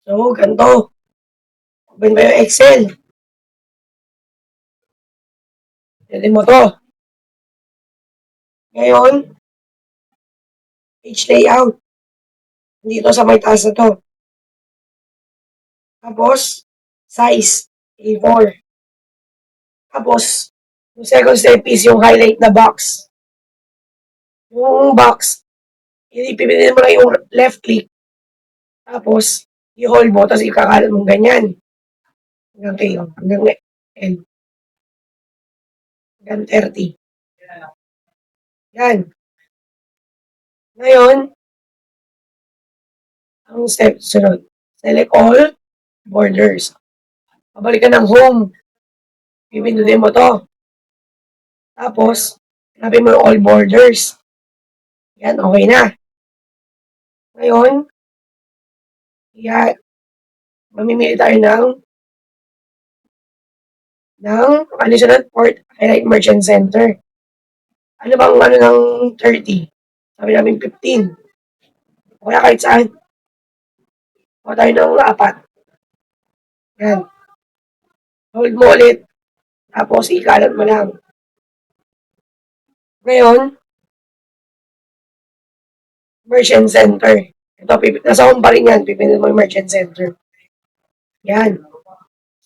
So, ganito. Open mo yung Excel. Pwede mo to. Ngayon, page layout. Dito sa may taas na to. Tapos, size. A4. Tapos, yung second step is yung highlight na box. Yung box, ipipiliin mo lang yung left click. Tapos, i-hold mo, tapos ikakalat mo ganyan. Hanggang kayo. Hanggang L. Hanggang 30. Yan. Ngayon, ang step sunod. Select all borders. Pabalik ka ng home. Pipindutin mo to. Tapos, hanapin mo yung all borders. Yan, okay na. Ngayon, yan. Mamimili tayo ng additional port highlight merchant center. Ano bang ano ng 30? Sabi namin 15. O kaya kahit saan. O tayo ng 4. Yan. Hold mo ulit. Tapos ikalat mo lang. Ngayon, merchant center. Ito, nasa home pa rin yan. Pipindin mo yung merchant center. Yan.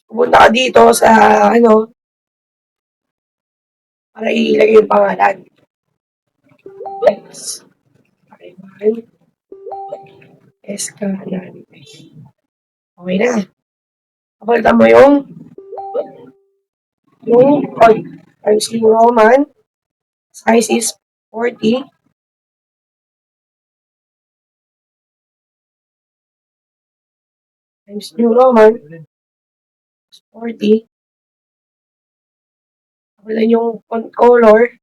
Pupunta ka dito sa, para ilagay yung pangalan. Yes. Escalante. Okay na. Kapalitan mo yung times New Roman. Size is 40. Times New Roman. 40. Kapalitan yung font color.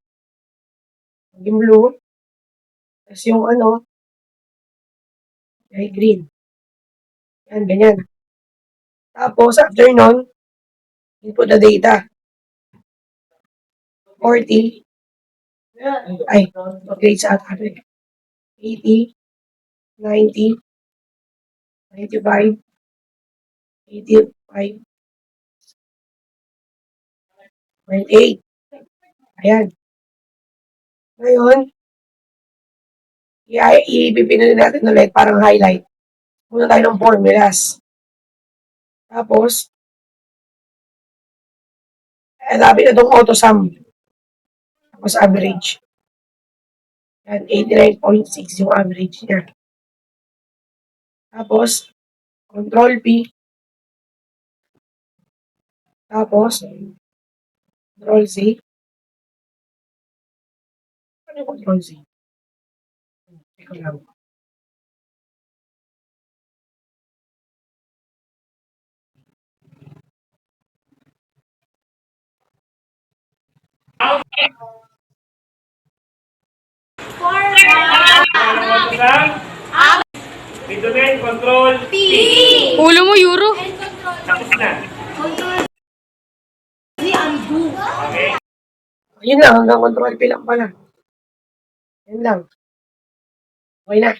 Yung blue. Tapos yung ay green. Yan, ganyan. Tapos, after nun, input the data. 40. Ay, upgrade sa atin. 80, 90, 95, 85, 28. Ayan. Ngayon, ipipinili natin ulit parang highlight. Muna tayo ng formulas. Tapos, sabi na itong auto sum. Tapos average. Yan, 89.6 yung average niya. Tapos, control P. Tapos, control Z. Ano yung control Z? Ikaw lang. Dito din, control P. Ulo mo, Euro. Tapos na. Okay. Yun lang, hanggang control P lang pala. Yun lang. Okay na.